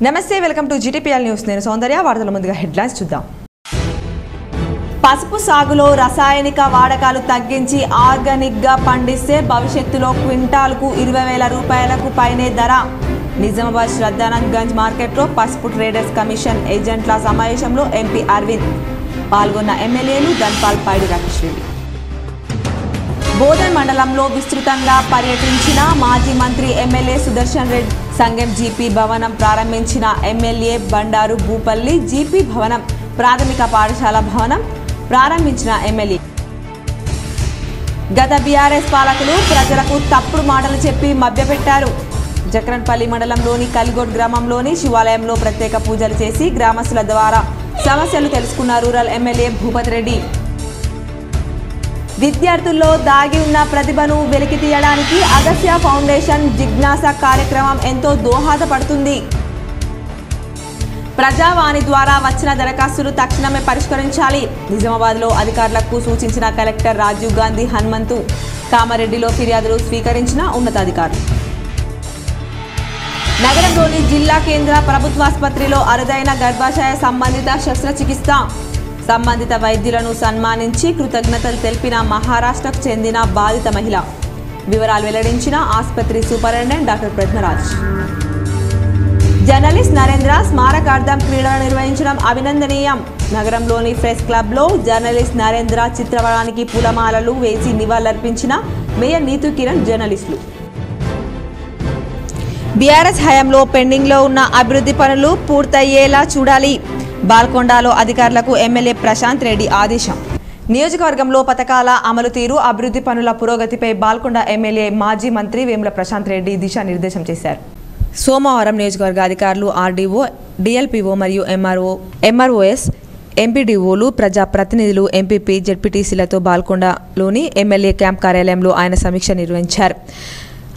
నమస్తే welcome to GTPL news నేను సౌందర్య వార్తల ముందుగా హెడ్లైన్స్ చూద్దాం పసుపు సాగులో రసాయనిక వాడకాలు తగ్గించి ఆర్గానిక్ గా పండిస్తే భవిష్యత్తులో క్వింటాల్కు 20,000 రూపాయలకు పైనే ధర నిజామాబాద్ శ్రద్ధానంద్ గంజ్ మార్కెట్లో పసుపు ట్రేడర్స్ కమిషన్ ఏజెంట్ల సమావేశంలో ఎంపీ అరవింద్ పాల్గొన్న ఎమ్మెల్యేలు ధన్పాల్ పైడి రాకేష్ రెడ్డి బోధన్ మండలంలో విస్తృతంగా పర్యటించిన మాజీ మంత్రి ఎమ్మెల్యే సుదర్శన్ రెడ్డి సంగం జీపీ భవనం ప్రారంభించిన ఎమ్మెల్యే బండారు భూపల్లి జీపీ భవనం ప్రాథమిక పాఠశాల భవనం ప్రారంభించిన ఎమ్మెల్యే గత బీఆర్ఎస్ పాలకులు ప్రజలకు తప్పుడు మాటలు చెప్పి మభ్యపెట్టారు జక్రన్పల్లి మండలంలోని కలిగోడ్ గ్రామంలోని శివాలయంలో ప్రత్యేక పూజలు చేసి గ్రామస్తుల ద్వారా సమస్యలు తెలుసుకున్న రూరల్ ఎమ్మెల్యే భూపతి రెడ్డి విద్యార్థుల్లో దాగి ఉన్న ప్రతిభను వెలికి తీయడానికి అగస్త్య ఫౌండేషన్ జిజ్ఞాస కార్యక్రమం ఎంతో దోహదపడుతుంది ప్రజావాణి ద్వారా వచ్చిన దరఖాస్తులు తక్షణమే పరిష్కరించాలి నిజామాబాద్లో అధికారులకు సూచించిన కలెక్టర్ రాజీవ్ గాంధీ హనుమంతు కామారెడ్డిలో ఫిర్యాదులు స్వీకరించిన ఉన్నతాధికారులు నగరంలోని జిల్లా కేంద్ర ప్రభుత్వాసుపత్రిలో అరుదైన గర్భాశయ సంబంధిత శస్త్రచికిత్స సంబంధిత వైద్యులను సన్మానించి కృతజ్ఞతలు తెలిపిన మహారాష్ట్రకు చెందిన బాధిత మహిళ వివరాలు వెల్లడించిన ఆసుపత్రి superintendent doctor Padmaraj journalist Narendra స్మారకార్థం క్రీడలు నిర్వహించడం అభినందనీయం నగరంలోని ప్రెస్ క్లబ్లో జర్నలిస్ట్ నరేంద్ర చిత్రపటానికి పూలమాలలు వేసి నివాళులర్పించిన మేయర్ నీతు కిరణ్ జర్నలిస్టులు బీఆర్ఎస్ హయాంలో పెండింగ్లో ఉన్న అభివృద్ధి పనులు పూర్తయ్యేలా చూడాలి బాల్కొండలో అధికారులకు ఎమ్మెల్యే ప్రశాంత్ రెడ్డి ఆదేశం నియోజకవర్గంలో పథకాల అమలు తీరు అభివృద్ధి పనుల పురోగతిపై బాల్కొండ ఎమ్మెల్యే మాజీ మంత్రి వేముల ప్రశాంత్ రెడ్డి దిశానిర్దేశం చేశారు సోమవారం నియోజకవర్గ అధికారులు ఆర్డీఓ డిఎల్పీఓ మరియు ఎంఆర్ఓఎస్ ఎంపీడీఓలు ప్రజాప్రతినిధులు ఎంపీపీ జెడ్పీటీసీలతో బాల్కొండలోని ఎమ్మెల్యే క్యాంప్ కార్యాలయంలో ఆయన సమీక్ష నిర్వహించారు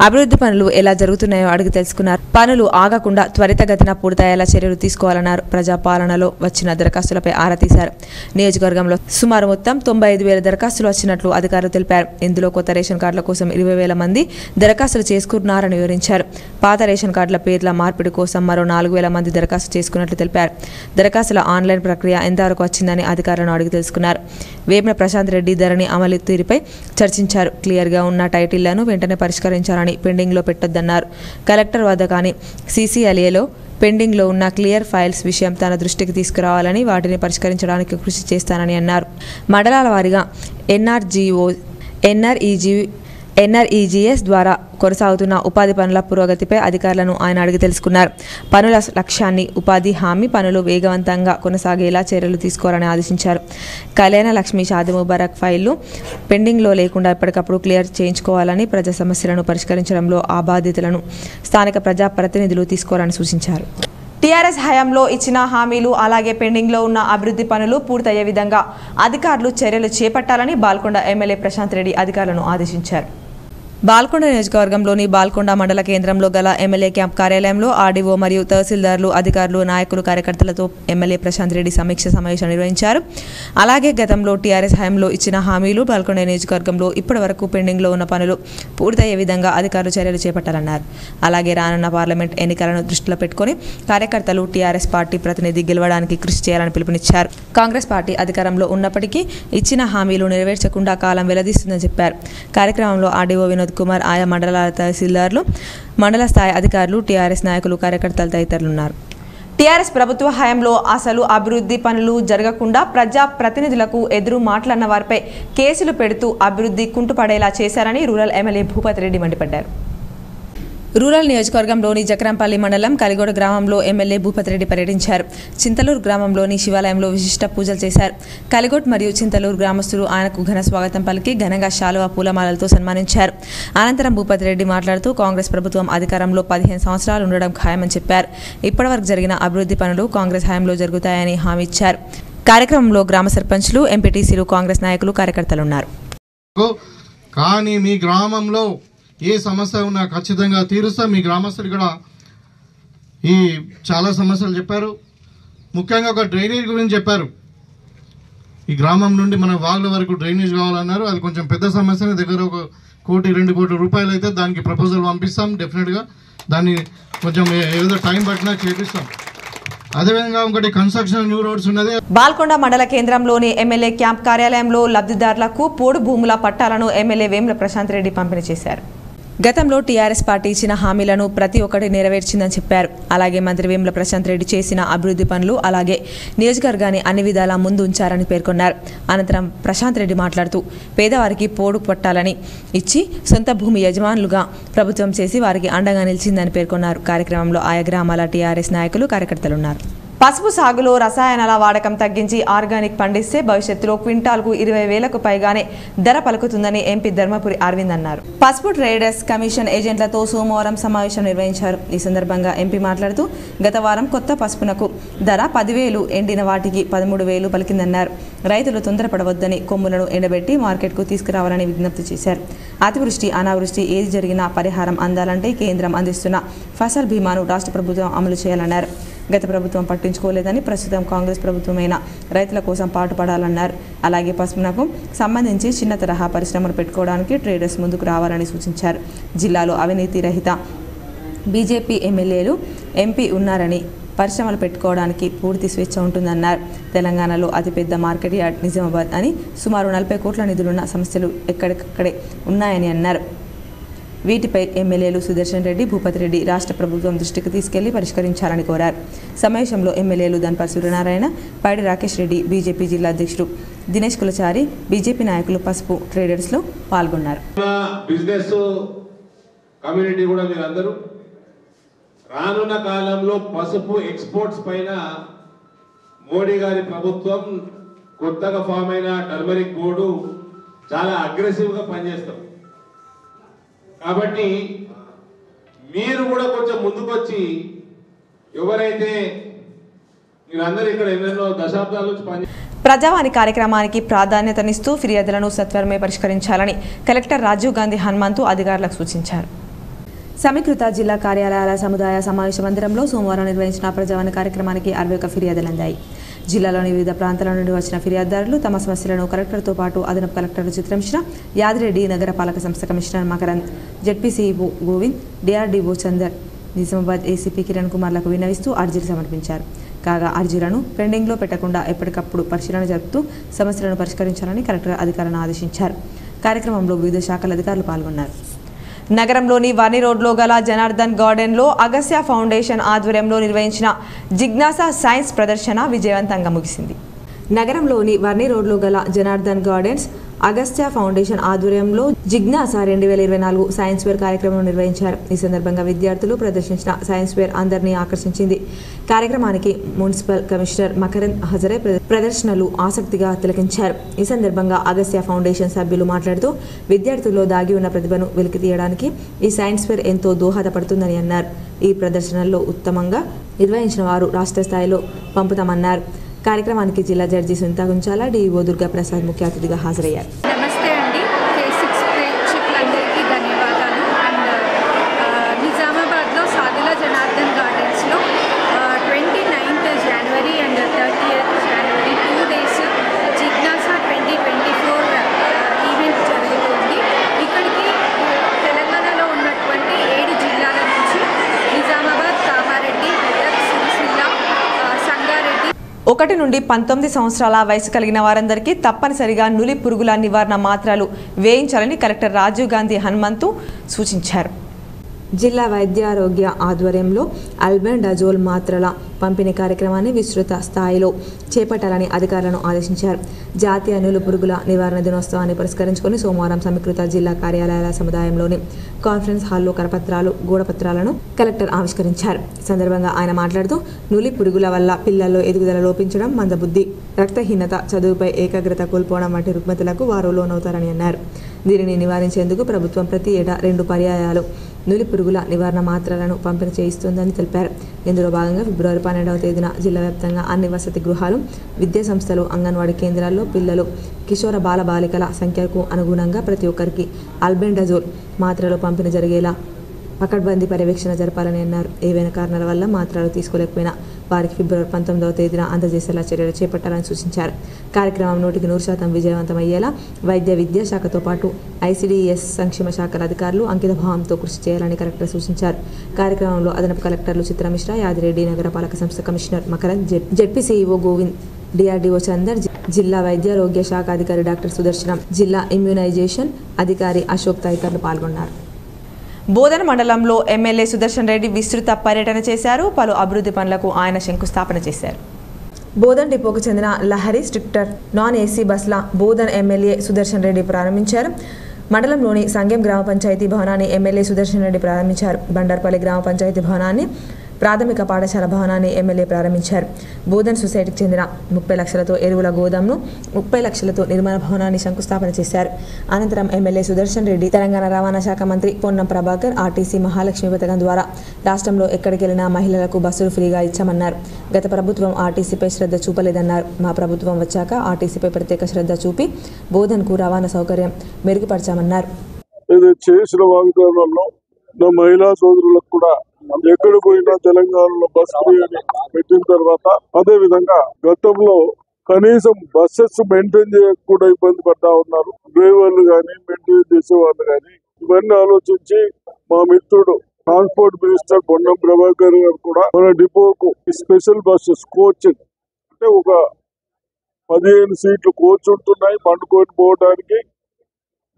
అభివృద్ధి పనులు ఎలా జరుగుతున్నాయో అడిగి తెలుసుకున్నారు పనులు ఆగకుండా త్వరితగతిన పూర్తయ్యేలా చర్యలు తీసుకోవాలన్నారు ప్రజాపాలనలో వచ్చిన దరఖాస్తులపై ఆరా తీశారు నియోజకవర్గంలో సుమారు మొత్తం 95,000 దరఖాస్తులు వచ్చినట్లు అధికారులు తెలిపారు ఇందులో కొత్త రేషన్ కార్డుల కోసం 20,000 మంది దరఖాస్తులు చేసుకున్నారని వివరించారు పాత రేషన్ కార్డుల పేర్ల మార్పిడి కోసం మరో 4,000 మంది దరఖాస్తు చేసుకున్నట్లు తెలిపారు దరఖాస్తుల ఆన్లైన్ ప్రక్రియ ఎంతవరకు వచ్చిందని అధికారులను అడిగి తెలుసుకున్నారు వేముల ప్రశాంత్ రెడ్డి ధరణి అమలు తీరుపై చర్చించారు క్లియర్గా ఉన్న టైటిళ్లను వెంటనే పరిష్కరించాలని పెండింగ్లో పెట్టొద్దన్నారు కలెక్టర్ వద్ద కానీ సీసీఎల్ఏలో పెండింగ్లో ఉన్న క్లియర్ ఫైల్స్ విషయం తన దృష్టికి తీసుకురావాలని వాటిని పరిష్కరించడానికి కృషి చేస్తానని అన్నారు మండలాల వారీగా ఎన్ఆర్ఈజీఎస్ ద్వారా కొనసాగుతున్న ఉపాధి పనుల పురోగతిపై అధికారులను ఆయన అడిగి తెలుసుకున్నారు పనుల లక్ష్యాన్ని ఉపాధి హామీ పనులు వేగవంతంగా కొనసాగేలా చర్యలు తీసుకోవాలని ఆదేశించారు కళ్యాణ లక్ష్మి షాది ముబారక్ ఫైళ్లు పెండింగ్లో లేకుండా ఎప్పటికప్పుడు క్లియర్ చేయించుకోవాలని ప్రజా సమస్యలను పరిష్కరించడంలో ఆ బాధ్యతలను స్థానిక ప్రజాప్రతినిధులు తీసుకోవాలని సూచించారు టీఆర్ఎస్ హయాంలో ఇచ్చిన హామీలు అలాగే పెండింగ్లో ఉన్న అభివృద్ధి పనులు పూర్తయ్యే విధంగా అధికారులు చర్యలు చేపట్టాలని బాల్కొండ ఎమ్మెల్యే ప్రశాంత్ రెడ్డి అధికారులను ఆదేశించారు బాల్కొండ నియోజకవర్గంలోని బాల్కొండ మండల కేంద్రంలో గల ఎమ్మెల్యే క్యాంప్ కార్యాలయంలో ఆర్డీఓ మరియు తహసీల్దార్లు అధికారులు నాయకులు కార్యకర్తలతో ఎమ్మెల్యే ప్రశాంత్ రెడ్డి సమీక్ష సమావేశం నిర్వహించారు అలాగే గతంలో టీఆర్ఎస్ హయాంలో ఇచ్చిన హామీలు బాల్కొండ నియోజకవర్గంలో ఇప్పటివరకు పెండింగ్లో ఉన్న పనులు పూర్తయ్యే విధంగా అధికారులు చర్యలు చేపట్టాలన్నారు అలాగే రానున్న పార్లమెంట్ ఎన్నికలను దృష్టిలో పెట్టుకుని కార్యకర్తలు టీఆర్ఎస్ పార్టీ ప్రతినిధి గెలవడానికి కృషి చేయాలని పిలుపునిచ్చారు కాంగ్రెస్ పార్టీ అధికారంలో ఉన్నప్పటికీ ఇచ్చిన హామీలు నెరవేర్చకుండా కాలం వెల్లదీస్తుందని చెప్పారు కార్యక్రమంలో ఆర్డీఓ వినోద్ కుమార్ ఆయా మండలాల తహసీల్దార్లు మండల స్థాయి అధికారులు టీఆర్ఎస్ నాయకులు కార్యకర్తలు తదితరులు ఉన్నారు టీఆర్ఎస్ ప్రభుత్వ హయాంలో అసలు అభివృద్ధి పనులు జరగకుండా ప్రజా ప్రతినిధులకు ఎదురు మాట్లాడిన వారిపై కేసులు పెడుతూ అభివృద్ధి కుంటుపడేలా చేశారని రూరల్ ఎమ్మెల్యే భూపతి రెడ్డి మండిపడ్డారు రూరల్ నియోజకవర్గంలోని జక్రంపల్లి మండలం కలిగోడ గ్రామంలో ఎమ్మెల్యే భూపతి రెడ్డి పర్యటించారు చింతలూరు గ్రామంలోని శివాలయంలో విశిష్ట పూజలు చేశారు కలిగోడ్ మరియు చింతలూరు గ్రామస్తులు ఆయనకు ఘన స్వాగతం పలికి ఘనంగా శాలువా పూలమాలలతో సన్మానించారు అనంతరం భూపతి రెడ్డి మాట్లాడుతూ కాంగ్రెస్ ప్రభుత్వం అధికారంలో 15 సంవత్సరాలు ఉండడం ఖాయమని చెప్పారు ఇప్పటివరకు జరిగిన అభివృద్ధి పనులు కాంగ్రెస్ హయాంలో జరుగుతాయని హామీ ఇచ్చారు కార్యక్రమంలో గ్రామ సర్పంచ్లు ఎంపీటీసీలు కాంగ్రెస్ నాయకులు కార్యకర్తలు ఉన్నారు కానీ మీ గ్రామంలో ఏ సమస్య ఉన్నా ఖచ్చితంగా తీరుస్తా మీ గ్రామస్తులు కూడా ఈ చాలా సమస్యలు చెప్పారు ముఖ్యంగా ఒక డ్రైనేజ్ గురించి చెప్పారు ఈ గ్రామం నుండి మన వాగుల వరకు డ్రైనేజ్ కావాలన్నారు అది కొంచెం పెద్ద సమస్యనే దగ్గర ఒక 1-2 కోట్ల రూపాయలు అయితే దానికి ప్రపోజల్ పంపిస్తాం. డెఫినెట్గా దాన్ని కొంచెం ఏదో టైం పట్టినా చేపిస్తాం. అదేవిధంగా ఇంకోటి కన్స్ట్రక్షన్ న్యూ రోడ్స్ ఉన్నది. బాల్కొండ మండల కేంద్రంలోని ఎమ్మెల్యే క్యాంప్ కార్యాలయంలో లబ్ధిదారులకు పోడు భూముల పట్టాలను ఎమ్మెల్యే వేముల ప్రశాంత్ రెడ్డి పంపిణీ చేశారు. గతంలో టీఆర్ఎస్ పార్టీ ఇచ్చిన హామీలను ప్రతి ఒక్కటి నెరవేర్చిందని చెప్పారు. అలాగే మంత్రి వేముల ప్రశాంత్ రెడ్డి చేసిన అభివృద్ధి పనులు అలాగే నియోజకవర్గాన్ని అన్ని విధాలా ముందు ఉంచారని పేర్కొన్నారు. అనంతరం ప్రశాంత్ రెడ్డి మాట్లాడుతూ పేదవారికి పోడు పట్టాలని ఇచ్చి సొంత భూమి యజమానులుగా ప్రభుత్వం చేసి వారికి అండగా నిలిచిందని పేర్కొన్నారు. కార్యక్రమంలో ఆయా గ్రామాల టీఆర్ఎస్ నాయకులు కార్యకర్తలున్నారు. పసుపు సాగులో రసాయనాల వాడకం తగ్గించి ఆర్గానిక్ పండిస్తే భవిష్యత్తులో క్వింటాల్కు 20,000కు పైగానే ధర పలుకుతుందని ఎంపీ ధర్మపురి అరవింద్ అన్నారు. పసుపు ట్రేడర్స్ కమిషన్ ఏజెంట్లతో సోమవారం సమావేశం నిర్వహించారు. ఈ సందర్భంగా ఎంపీ మాట్లాడుతూ గత వారం కొత్త పసుపునకు ధర 10,000, ఎండిన వాటికి 13,000 పలికిందన్నారు. రైతులు తొందరపడవద్దని కొమ్ములను ఎండబెట్టి మార్కెట్కు తీసుకురావాలని విజ్ఞప్తి చేశారు. అతివృష్టి అనావృష్టి ఏది జరిగినా పరిహారం అందాలంటే కేంద్రం అందిస్తున్న ఫసల్ బీమాను రాష్ట్ర ప్రభుత్వం అమలు చేయాలన్నారు. గత ప్రభుత్వం పట్టించుకోలేదని ప్రస్తుతం కాంగ్రెస్ ప్రభుత్వమైన రైతుల కోసం పాటుపడాలన్నారు. అలాగే పసుపునకు సంబంధించి చిన్న తరహా పరిశ్రమలు పెట్టుకోవడానికి ట్రేడర్స్ ముందుకు రావాలని సూచించారు. జిల్లాలో అవినీతి రహిత బీజేపీ ఎమ్మెల్యేలు ఎంపీ ఉన్నారని పరిశ్రమలు పెట్టుకోవడానికి పూర్తి స్వేచ్ఛ ఉంటుందన్నారు. తెలంగాణలో అతిపెద్ద మార్కెట్ యార్డ్ నిజామాబాద్ అని సుమారు 40 కోట్ల నిధులున్న సమస్యలు ఎక్కడికక్కడే ఉన్నాయని అన్నారు. వీటిపై ఎమ్మెల్యేలు సుదర్శన్ రెడ్డి, భూపతి రెడ్డి రాష్ట్ర ప్రభుత్వం దృష్టికి తీసుకెళ్లి పరిష్కరించాలని కోరారు. సమావేశంలో ఎమ్మెల్యేలు ధన్పాల్ సూర్యనారాయణ, పైడి రాకేష్ రెడ్డి, బీజేపీ జిల్లా అధ్యక్షుడు దినేష్ కులచారి, బీజేపీ నాయకులు పసుపు ట్రేడర్స్లో పాల్గొన్నారు. బిజినెస్ కమ్యూనిటీ కూడా మీరందరూ రానున్న కాలంలో పసుపు ఎక్స్పోర్ట్స్ పైన మోడీ గారి ప్రభుత్వం కొత్తగా ఫామ్ అయిన టర్మరిక్ బోర్డు చాలా అగ్రెసివ్గా పనిచేస్తాం. కాబట్టి మీరు కూడా కొంచెం ముందుకొచ్చి ఎవరైతే మీరందరూ ఇక్కడ ఎన్నెన్నో దశాబ్దాల నుంచి పని ప్రజావాణి కార్యక్రమానికి ప్రాధాన్యతనిస్తూ ఫిర్యాదులను సత్వరమే పరిష్కరించాలని కలెక్టర్ రాజీవ్ గాంధీ హనుమంతు అధికారులకు సూచించారు. సమీకృత జిల్లా కార్యాలయాల సముదాయ సమావేశ మందిరంలో సోమవారం నిర్వహించిన ప్రజావాణి కార్యక్రమానికి 61 ఫిర్యాదులు అందాయి. జిల్లాలోని వివిధ ప్రాంతాల నుండి వచ్చిన ఫిర్యాదుదారులు తమ సమస్యలను కలెక్టర్తో పాటు అదనపు కలెక్టర్లు చిత్రమిశ్ర, యాదిరెడ్డి, నగరపాలక సంస్థ commissioner Makarand, ZP CEO Govind, DRDO Chander, Nizamabad ACP Kiran కుమార్లకు విన్నవిస్తూ అర్జీలు సమర్పించారు. కాగా అర్జీలను పెండింగ్లో పెట్టకుండా ఎప్పటికప్పుడు పరిశీలన జరుపుతూ సమస్యలను పరిష్కరించాలని కలెక్టర్ అధికారులను ఆదేశించారు. కార్యక్రమంలో వివిధ శాఖల అధికారులు పాల్గొన్నారు. నగరంలోని వర్ని రోడ్లో గల జనార్దన్ గార్డెన్లో అగస్త్య ఫౌండేషన్ ఆధ్వర్యంలో నిర్వహించిన జిజ్ఞాసా సైన్స్ ప్రదర్శన విజయవంతంగా ముగిసింది. నగరంలోని వర్ని రోడ్లో గల జనార్దన్ గార్డెన్స్ అగస్త్య ఫౌండేషన్ ఆధ్వర్యంలో జిజ్ఞాసా 2024 సైన్స్ వేర్ కార్యక్రమం నిర్వహించారు. ఈ సందర్భంగా విద్యార్థులు ప్రదర్శించిన సైన్స్ వేర్ అందరినీ ఆకర్షించింది. కార్యక్రమానికి మున్సిపల్ కమిషనర్ మకరంద్ హజరే ప్రదర్శనలు ఆసక్తిగా తిలకించారు. ఈ సందర్భంగా అగస్త్య ఫౌండేషన్ సభ్యులు మాట్లాడుతూ విద్యార్థుల్లో దాగి ఉన్న ప్రతిభను వెలికి తీయడానికి ఈ సైన్స్ వేర్ ఎంతో దోహదపడుతుందని అన్నారు. ఈ ప్రదర్శనల్లో ఉత్తమంగా నిర్వహించిన వారు రాష్ట్ర స్థాయిలో పంపుతామన్నారు. కార్యక్రమానికి జిల్లా జడ్జి సునీత గుంచాల, డిఈఓ దుర్గా ప్రసాద్ ముఖ్య అతిథిగా హాజరయ్యారు. నమస్తే అండి, K6 ప్రేక్షకులందరికీ ధన్యవాదాలు. అండ్ నిజామాబాద్లో సాదుల జనార్దన్ గార్డెన్స్లో 29th January and 30th January 2 days జిజ్ఞాసా 2024 ఈవెంట్ జరుగుతుంది. ఇక్కడికి తెలంగాణలో ఉన్నటువంటి 7 జిల్లాల నుంచి నిజామాబాద్, కామారెడ్డి, మెదక్, సిరిసిల్ల, సంగారెడ్డి 1 నుండి 19 సంవత్సరాల వయసు కలిగిన వారందరికీ తప్పనిసరిగా నులి పురుగుల నివారణ మాత్రలు వేయించాలని కలెక్టర్ రాజీవ్ గాంధీ హనుమంతు సూచించారు. జిల్లా వైద్యారోగ్య ఆధ్వర్యంలో అల్బెండజోల్ మాత్రల పంపిణీ కార్యక్రమాన్ని విస్తృత స్థాయిలో చేపట్టాలని అధికారులను ఆదేశించారు. జాతీయ నులి పురుగుల నివారణ దినోత్సవాన్ని పురస్కరించుకొని సోమవారం సమీకృత జిల్లా కార్యాలయాల సముదాయంలోని కాన్ఫరెన్స్ హాల్లో కరపత్రాలు, గోడపత్రాలను కలెక్టర్ ఆవిష్కరించారు. ఈ సందర్భంగా ఆయన మాట్లాడుతూ నులి పురుగుల వల్ల పిల్లల్లో ఎదుగుదల లోపించడం, మందబుద్ధి, రక్తహీనత, చదువుపై ఏకాగ్రత కోల్పోవడం వంటి రుగ్మతలకు వారు లోనవుతారని అన్నారు. దీనిని నివారించేందుకు ప్రభుత్వం ప్రతి ఏటా 2 పర్యాయాలు నులి పురుగుల నివారణ మాత్రలను పంపిణీ చేయిస్తుందని తెలిపారు. ఇందులో భాగంగా ఫిబ్రవరి 12వ తేదీన జిల్లా వ్యాప్తంగా అన్ని వసతి గృహాలు, విద్యా సంస్థలు, అంగన్వాడీ కేంద్రాల్లో పిల్లలు, కిషోర బాల బాలికల సంఖ్యకు అనుగుణంగా ప్రతి ఒక్కరికి అల్బెండజోల్ మాత్రలు పంపిణీ జరిగేలా పకడ్బందీ పర్యవేక్షణ జరపాలని అన్నారు. ఏవైనా కారణాల వల్ల మాత్రలు తీసుకోలేకపోయినా వారికి ఫిబ్రవరి 19వ తేదీన అందజేసేలా చర్యలు చేపట్టాలని సూచించారు. కార్యక్రమం 100% విజయవంతమయ్యేలా వైద్య విద్యా శాఖతో పాటు ఐసిడిఎస్ సంక్షేమ శాఖల అధికారులు అంకితభావంతో కృషి చేయాలని కలెక్టర్ సూచించారు. కార్యక్రమంలో అదనపు కలెక్టర్లు చిత్రమిశ్ర, యాదిరెడ్డి, నగరపాలక సంస్థ commissioner Makarand, ZP CEO Govind, DRDO Chander, జిల్లా వైద్యారోగ్య శాఖ అధికారి డాక్టర్ సుదర్శనం, జిల్లా ఇమ్యూనైజేషన్ అధికారి అశోక్ తదితరులు పాల్గొన్నారు. బోధన మండలంలో ఎమ్మెల్యే సుదర్శన్ రెడ్డి విస్తృత పర్యటన చేశారు. పలు అభివృద్ధి పనులకు ఆయన శంకుస్థాపన చేశారు. బోధన్ డిపోకు చెందిన లహరి స్ట్రిక్టర్ నాన్ ఏసీ బస్ల బోధన్ ఎమ్మెల్యే సుదర్శన్ రెడ్డి ప్రారంభించారు. మండలంలోని సంగెం గ్రామ పంచాయతీ భవనాన్ని ఎమ్మెల్యే సుదర్శన్ రెడ్డి ప్రారంభించారు. బండార్పల్లి గ్రామ పంచాయతీ భవనాన్ని, ప్రాథమిక పాఠశాల భవనాన్ని ఎమ్మెల్యే ప్రారంభించారు. బోధన్ సొసైటీకి చెందిన 30 లక్షలతో ఎరువుల గోదాంను, 30 లక్షలతో నిర్మాణ భవనాన్ని శంకుస్థాపన చేశారు. అనంతరం ఎమ్మెల్యే సుదర్శన్ రెడ్డి తెలంగాణ రవాణా శాఖ మంత్రి పొన్నం ప్రభాకర్ ఆర్టీసీ మహాలక్ష్మి పథకం ద్వారా రాష్ట్రంలో ఎక్కడికి వెళ్లినా మహిళలకు బస్సులు ఫ్రీగా ఇచ్చామన్నారు. గత ప్రభుత్వం ఆర్టీసీపై శ్రద్ధ చూపలేదన్నారు. మా ప్రభుత్వం వచ్చాక ఆర్టీసీపై ప్రత్యేక శ్రద్ధ చూపి బోధన్కు రవాణా సౌకర్యం మెరుగుపరిచామన్నారు. నా మహిళా సోదరులకు కూడా ఎక్కడ పోయినా తెలంగాణలో బస్ ఫ్రీ అని పెట్టిన తర్వాత, అదే విధంగా గతంలో కనీసం బస్సెస్ మెయింటైన్ చేయక కూడా ఇబ్బంది పడతా ఉన్నారు డ్రైవర్లు కానీ, మెయింటైన్ చేసేవాళ్ళు కానీ. ఇవన్నీ ఆలోచించి మా మిత్రుడు ట్రాన్స్పోర్ట్ మినిస్టర్ పొన్నం ప్రభాకర్ గారు కూడా మన డిపోకు స్పెషల్ బస్సెస్ కోచ్ అంటే ఒక 15 సీట్లు కోచ్ ఉంటున్నాయి పండుకొని పోవడానికి.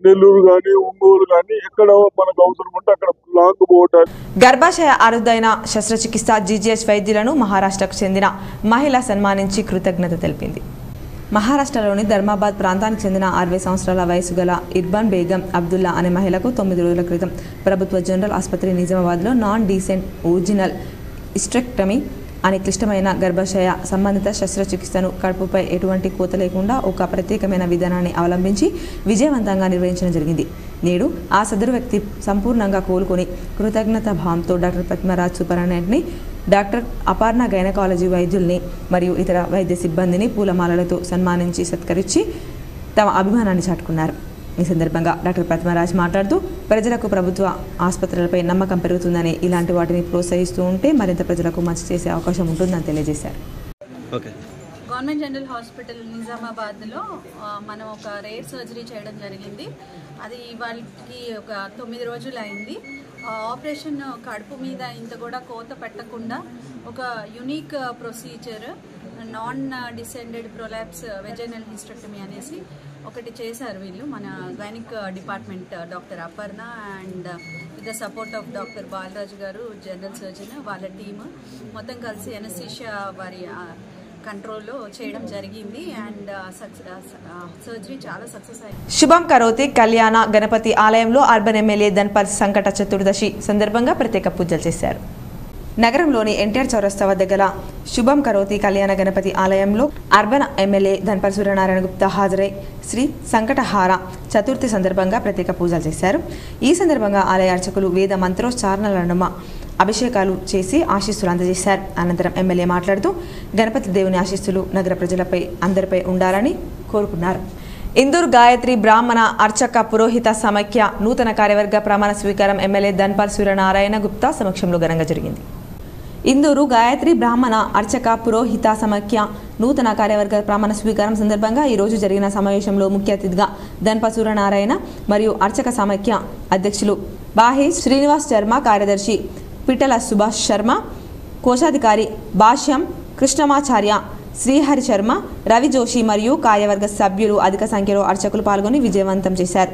నెల్లూరు కానీ, ఒంగోలు కానీ ఎక్కడ మనకు అవసరం ఉంటే అక్కడ లాంగ్ పోవడానికి. గర్భాశయ అరుదైన శస్త్రచికిత్స జీజీహెచ్ వైద్యులను మహారాష్ట్రకు చెందిన మహిళ సన్మానించి కృతజ్ఞత తెలిపింది. మహారాష్ట్రలోని ధర్మాబాద్ ప్రాంతానికి చెందిన 60 సంవత్సరాల వయసు గల ఇర్బాన్ బేగం అబ్దుల్లా అనే మహిళకు 9 రోజుల క్రితం ప్రభుత్వ జనరల్ ఆసుపత్రి నిజామాబాద్లో నాన్ డీసెంట్ ఒరిజినల్ హిస్టెక్టమీ అనే క్లిష్టమైన గర్భాశయ సంబంధిత శస్త్రచికిత్సను కడుపుపై ఎటువంటి కోత లేకుండా ఒక ప్రత్యేకమైన విధానాన్ని అవలంబించి విజయవంతంగా నిర్వహించడం జరిగింది. నేడు ఆ సదరు వ్యక్తి సంపూర్ణంగా కోలుకొని కృతజ్ఞత భావంతో డాక్టర్ పద్మరాజ్ సూపరింటెండెంట్ని, డాక్టర్ అపర్ణ గైనకాలజీ వైద్యుల్ని మరియు ఇతర వైద్య సిబ్బందిని పూలమాలలతో సన్మానించి సత్కరించి తమ అభిమానాన్ని చాటుకున్నారు. ఈ సందర్భంగా డాక్టర్ పద్మరాజ్ మాట్లాడుతూ ప్రజలకు ప్రభుత్వ ఆసుపత్రులపై నమ్మకం పెరుగుతుందని, ఇలాంటి వాటిని ప్రోత్సహిస్తూ ఉంటే మరింత ప్రజలకు మంచి చేసే అవకాశం ఉంటుందని తెలియజేశారు. గవర్నమెంట్ జనరల్ హాస్పిటల్ నిజామాబాద్లో మనం ఒక రేర్ సర్జరీ చేయడం జరిగింది. అది వాళ్ళకి ఒక 9 రోజులు అయింది. ఆపరేషన్ కడుపు మీద ఇంత కూడా కోత పెట్టకుండా ఒక unique procedure non descended prolapse vaginal hysterectomy అనేసి ఒకటి చేశారు వీళ్ళు. మన gynaec department doctor Aparna and with the support of doctor Balaraju గారు జనరల్ సర్జన్, వాళ్ళ టీమ్ మొత్తం కలిసి ఎనస్థీషియా వారి కంట్రోల్లో చేయడం జరిగింది. అండ్ సర్జరీ చాలా సక్సెస్ అయింది. శుభం కరోతి కళ్యాణ గణపతి ఆలయంలో అర్బన్ ఎమ్మెల్యే ధన్పాల్ సంకట చతుర్దశి సందర్భంగా ప్రత్యేక పూజలు చేశారు. నగరంలోని ఎన్టీఆర్ చౌరస్తా వద్ద గల శుభం కరోతి కళ్యాణ గణపతి ఆలయంలో అర్బన్ ఎమ్మెల్యే ధన్పాల్ సూర్యనారాయణ గుప్తా హాజరై శ్రీ సంకటహార చతుర్థి సందర్భంగా ప్రత్యేక పూజలు చేశారు. ఈ సందర్భంగా ఆలయ అర్చకులు వేద మంత్రోచ్చారణల నడుమ అభిషేకాలు చేసి ఆశీస్సులు అందజేశారు. అనంతరం ఎమ్మెల్యే మాట్లాడుతూ గణపతి దేవుని ఆశీస్సులు నగర ప్రజలపై అందరిపై ఉండాలని కోరుకున్నారు. ఇందూరు గాయత్రి బ్రాహ్మణ అర్చక పురోహిత సమైక్య నూతన కార్యవర్గ ప్రమాణ స్వీకారం ఎమ్మెల్యే ధన్పాల్ సూర్యనారాయణ గుప్తా సమక్షంలో ఘనంగా జరిగింది. ఇందూరు గాయత్రి బ్రాహ్మణ అర్చక పురోహిత సమైక్య నూతన కార్యవర్గ ప్రమాణ స్వీకారం సందర్భంగా ఈరోజు జరిగిన సమావేశంలో ముఖ్య అతిథిగా ధన్పాల్ సూర్యనారాయణ మరియు అర్చక సమైక్య అధ్యక్షులు బాహి శ్రీనివాస్ శర్మ, కార్యదర్శి పిట్టల సుభాష్ శర్మ, కోశాధికారి భాష్యం కృష్ణమాచార్య, శ్రీహరి శర్మ, రవి జోషి మరియు కార్యవర్గ సభ్యులు అధిక సంఖ్యలో అర్చకులు పాల్గొని విజయవంతం చేశారు.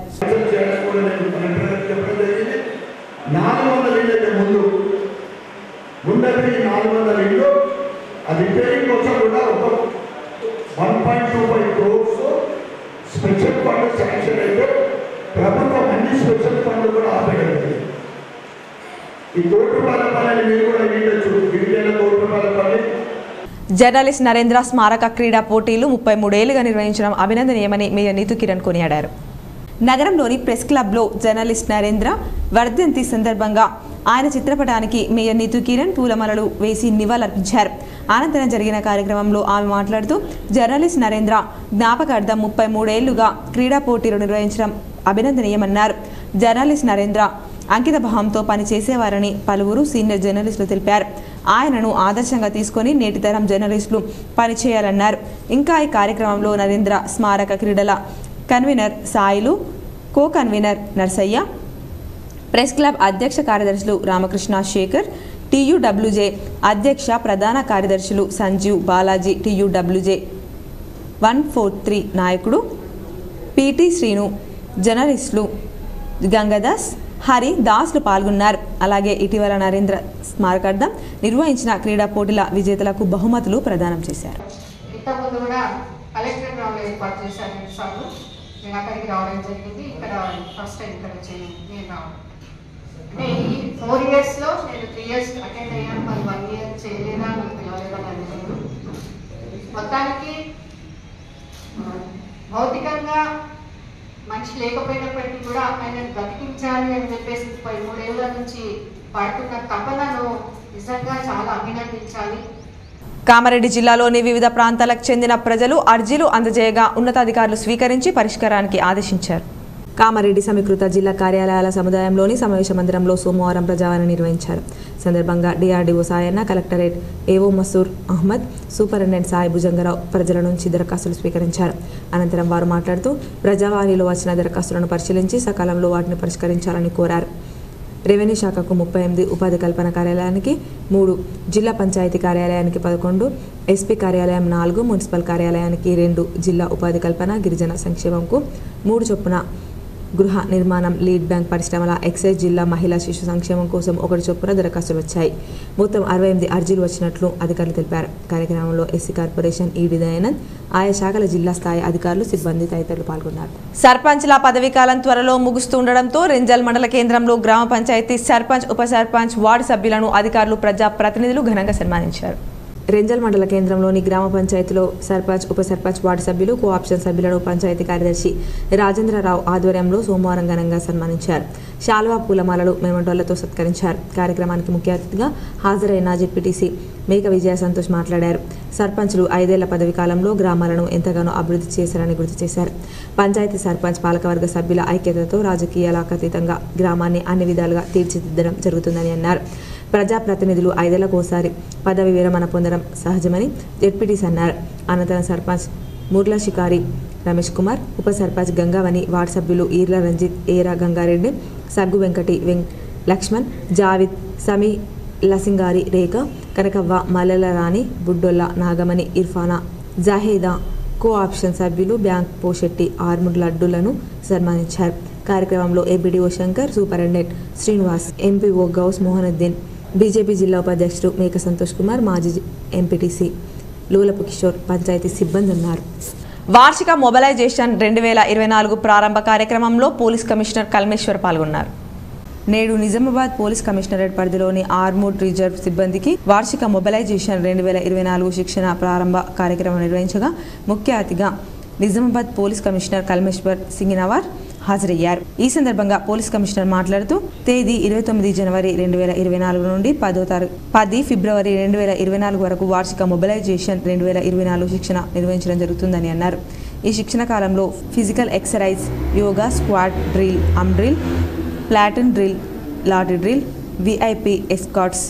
జర్నలిస్ట్ నరేంద్ర స్మారక క్రీడా పోటీలు 33 ఏళ్లుగా నిర్వహించడం అభినందనీయమని మేయర్ నీతు కిరణ్ కొనియాడారు. నగరంలోని ప్రెస్ క్లబ్లో జర్నలిస్ట్ నరేంద్ర వర్ధంతి సందర్భంగా ఆయన చిత్రపటానికి మేయర్ నీతు కిరణ్ పూలమాలలు వేసి నివాళులర్పించారు. అనంతరం జరిగిన కార్యక్రమంలో ఆమె మాట్లాడుతూ జర్నలిస్ట్ నరేంద్ర జ్ఞాపకార్థం 33 ఏళ్లుగా క్రీడా పోటీలు నిర్వహించడం అభినందనీయమన్నారు. జర్నలిస్ట్ నరేంద్ర అంకిత భావంతో పనిచేసేవారని పలువురు సీనియర్ జర్నలిస్టులు తెలిపారు. ఆయనను ఆదర్శంగా తీసుకొని నేటి తరం జర్నలిస్టులు పనిచేయాలన్నారు. ఇంకా ఈ కార్యక్రమంలో నరేంద్ర స్మారక క్రీడల convener Sailu, co convener Narsaiah, press club అధ్యక్ష కార్యదర్శులు రామకృష్ణ శేఖర్, TUWJ అధ్యక్ష ప్రధాన కార్యదర్శులు సంజీవ్, బాలాజీ, TUWJ 143 నాయకుడు PT శ్రీను, జర్నలిస్టులు గంగదాస్, హరి దాస్లు పాల్గొన్నారు. అలాగే ఇటీవల నరేంద్ర స్మారకార్థం నిర్వహించిన క్రీడా పోటీల విజేతలకు బహుమతులు ప్రదానం చేశారు. ఇంతకుముందు కూడా కలెక్టర్ రౌండ్ ఏర్పాటు చేశారు 2 సార్లు. నేను అక్కడికి రావడం జరిగింది. ఇక్కడ ఫస్ట్ టైం ఇక్కడ నేను రావడం. అంటే ఈ 4 ఇయర్స్లో నేను 3 ఇయర్స్ అటెండ్ అయ్యాను. మరి 1 ఇయర్ చేయలేదా నాకు పిలవలేదని అనుకున్నాను. మొత్తానికి భౌతికంగా మనిషి లేకపోయినప్పటికీ కూడా ఆయన బ్రతికించాలి అని చెప్పేసి 13 ఏళ్ల నుంచి పడుతున్న తపనను నిజంగా చాలా అభినందించాలి. కామారెడ్డి జిల్లాలోని వివిధ ప్రాంతాలకు చెందిన ప్రజలు అర్జీలు అందజేయగా ఉన్నతాధికారులు స్వీకరించి పరిష్కారానికి ఆదేశించారు. కామారెడ్డి సమీకృత జిల్లా కార్యాలయాల సముదాయంలోని సమావేశ మందిరంలో సోమవారం ప్రజావాణి నిర్వహించారు. సందర్భంగా DRDO Sayanna, collectorate AO Masur Ahmed, superintendent Sai Bhujangarao ప్రజల నుంచి దరఖాస్తులు స్వీకరించారు. అనంతరం వారు మాట్లాడుతూ ప్రజావాణిలో వచ్చిన దరఖాస్తులను పరిశీలించి సకాలంలో వాటిని పరిష్కరించాలని కోరారు. రెవెన్యూ శాఖకు 38, ఉపాధి కల్పన కార్యాలయానికి 3, జిల్లా పంచాయతీ కార్యాలయానికి 11, SP కార్యాలయం 4, మున్సిపల్ కార్యాలయానికి 2, జిల్లా ఉపాధి కల్పన గిరిజన సంక్షేమంకు 3 చొప్పున, గృహ నిర్మాణం, లీడ్ బ్యాంక్, పరిశ్రమల, ఎక్సైజ్, జిల్లా మహిళా శిశు సంక్షేమం కోసం 1 చొప్పున దరఖాస్తులు వచ్చాయి. మొత్తం 68 అర్జీలు వచ్చినట్లు అధికారులు తెలిపారు. కార్యక్రమంలో SC కార్పొరేషన్ ED దయానంద్, ఆయా శాఖల జిల్లా స్థాయి అధికారులు, సిబ్బంది తదితరులు పాల్గొన్నారు. సర్పంచ్ల పదవీకాలం త్వరలో ముగుస్తుండటంతో రెంజల్ మండల కేంద్రంలో గ్రామ పంచాయతీ సర్పంచ్, ఉప సర్పంచ్, వార్డు సభ్యులను అధికారులు, ప్రజా ప్రతినిధులు ఘనంగా సన్మానించారు. రెంజల్ మండల కేంద్రంలోని గ్రామ పంచాయతీలో సర్పంచ్, ఉప సర్పంచ్, వార్డు సభ్యులు, కోఆప్షన్ సభ్యులను పంచాయతీ కార్యదర్శి రాజేంద్రరావు ఆధ్వర్యంలో సోమవారం ఘనంగా సన్మానించారు. శాల్వా, పూలమాలలు, మెమంటోలతో సత్కరించారు. కార్యక్రమానికి ముఖ్య అతిథిగా హాజరైన జెడ్పీటీసీ మేక విజయ సంతోష్ మాట్లాడారు. సర్పంచ్లు 5 ఏళ్ల పదవి కాలంలో గ్రామాలను ఎంతగానో అభివృద్ధి చేశారని గుర్తు చేశారు. పంచాయతీ సర్పంచ్, పాలకవర్గ సభ్యుల ఐక్యతతో రాజకీయాలకు అతీతంగా గ్రామాన్ని అన్ని విధాలుగా తీర్చిదిద్దడం జరుగుతుందని అన్నారు. ప్రజాప్రతినిధులు 5 ఏళ్లకోసారి పదవి విరమణ పొందడం సహజమని జెడ్పీటీసీ అన్నారు. అనంతరం సర్పంచ్ ముర్లా షికారి రమేష్ కుమార్, ఉప సర్పంచ్ గంగావని, వార్డు సభ్యులు ఈర్ల రంజిత్, ఏరా గంగారెడ్డి, సగ్గు వెంకటి, లక్ష్మణ్, జావిద్, సమీ, లసింగారి, రేఖ, కనకవ్వ, మల్లెల రాణి, బుడ్డొల్ల, నాగమణి, ఇర్ఫానా, జాహేదా, కో ఆప్షన్ సభ్యులు బ్యాంక్ పోషెట్టి, ఆర్ముడ్ లడ్డులను సన్మానించారు. కార్యక్రమంలో APDO Shankar, superintendent Srinivas, MPO Gous Mohinuddin, BJP జిల్లా ఉపాధ్యక్షుడు మేక సంతోష్ కుమార్, మాజీ ఎంపీటీసీ లూలపు కిషోర్, పంచాయతీ సిబ్బంది ఉన్నారు. వార్షిక మొబిలైజేషన్ 2024 ప్రారంభ కార్యక్రమంలో పోలీస్ కమిషనర్ కల్మేశ్వర్ పాల్గొన్నారు. నేడు నిజామాబాద్ పోలీస్ కమిషనరేట్ పరిధిలోని ఆర్మూడ్ రిజర్వ్ సిబ్బందికి వార్షిక మొబిలైజేషన్ 2024 శిక్షణ ప్రారంభ కార్యక్రమం నిర్వహించగా ముఖ్య అతిథిగా నిజామాబాద్ పోలీస్ కమిషనర్ కల్మేశ్వర్ సింగినవార్ హాజరయ్యారు. ఈ సందర్భంగా పోలీస్ కమిషనర్ మాట్లాడుతూ తేదీ 29 జనవరి 2024 నుండి 10 ఫిబ్రవరి 2024 వరకు వార్షిక మొబిలైజేషన్ 2024 శిక్షణ నిర్వహించడం జరుగుతుందని అన్నారు. ఈ శిక్షణ కాలంలో physical exercise, yoga, squad drill, drill, platoon drill, lottery drill, VIP Escorts,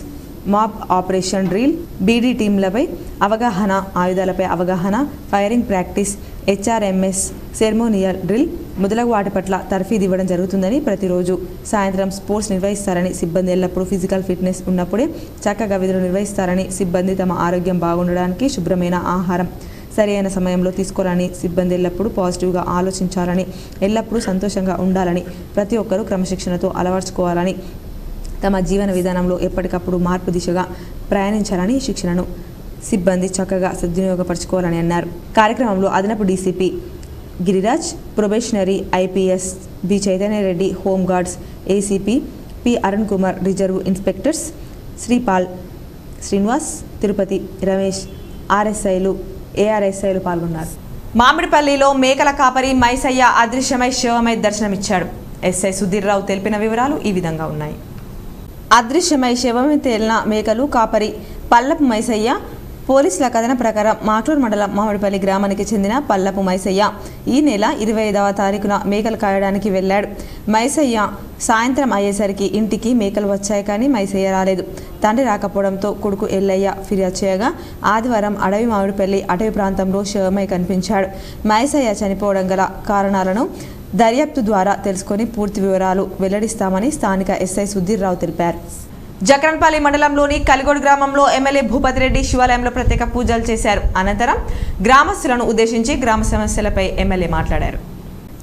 mob operation drill, BD టీంలపై అవగాహన, ఆయుధాలపై అవగాహన, firing practice, HRMS ceremonial drill మొదలగు వాటి పట్ల తర్ఫీదు ఇవ్వడం జరుగుతుందని, ప్రతిరోజు సాయంత్రం స్పోర్ట్స్ నిర్వహిస్తారని, సిబ్బంది ఎల్లప్పుడూ ఫిజికల్ ఫిట్నెస్ ఉన్నప్పుడే చక్కగా విధులు నిర్వహిస్తారని, సిబ్బంది తమ ఆరోగ్యం బాగుండడానికి శుభ్రమైన ఆహారం సరైన సమయంలో తీసుకోవాలని, సిబ్బంది ఎల్లప్పుడూ పాజిటివ్గా ఆలోచించాలని, ఎల్లప్పుడూ సంతోషంగా ఉండాలని, ప్రతి ఒక్కరూ క్రమశిక్షణతో అలవర్చుకోవాలని, తమ జీవన విధానంలో ఎప్పటికప్పుడు మార్పు దిశగా ప్రయాణించాలని, శిక్షణను సిబ్బంది చక్కగా సద్వినియోగపరచుకోవాలని అన్నారు. కార్యక్రమంలో అదనపు DCP Giriraj, probationary IPS B Chaitanya Reddy, home guards ACP P Arun Kumar, reserve inspectors Sripal, Srinivas, Tirupati, Ramesh, RSIలు, ARSIలు పాల్గొన్నారు. మామిడిపల్లిలో మేకల కాపరి మైసయ్య అదృశ్యమై శవమై దర్శనమిచ్చాడు. SI సుధీర్రావు తెలిపిన వివరాలు ఈ విధంగా ఉన్నాయి. అదృశ్యమై శవమై తేలిన మేకలు కాపరి పల్లపు మైసయ్య పోలీసుల కథనం ప్రకారం మాక్లూరు మండలం మామిడిపల్లి గ్రామానికి చెందిన పల్లపు మైసయ్య ఈ నెల 25వ తారీఖున మేకలు కాయడానికి వెళ్ళాడు. మైసయ్య సాయంత్రం అయ్యేసరికి ఇంటికి మేకలు వచ్చాయి కానీ మైసయ్య రాలేదు. తండ్రి రాకపోవడంతో కొడుకు ఎల్లయ్య ఫిర్యాదు చేయగా ఆదివారం అడవి మామిడిపల్లి అటవీ ప్రాంతంలో శవమై కనిపించాడు. మైసయ్య చనిపోవడం గల కారణాలను దర్యాప్తు ద్వారా తెలుసుకొని పూర్తి వివరాలు వెల్లడిస్తామని స్థానిక ఎస్ఐ సుధీర్రావు తెలిపారు. జక్రన్పల్లి మండలంలోని కలిగోడ్ గ్రామంలో ఎమ్మెల్యే భూపతి రెడ్డి శివాలయంలో ప్రత్యేక పూజలు చేశారు. అనంతరం గ్రామస్తులను ఉద్దేశించి గ్రామ సమస్యలపై ఎమ్మెల్యే మాట్లాడారు.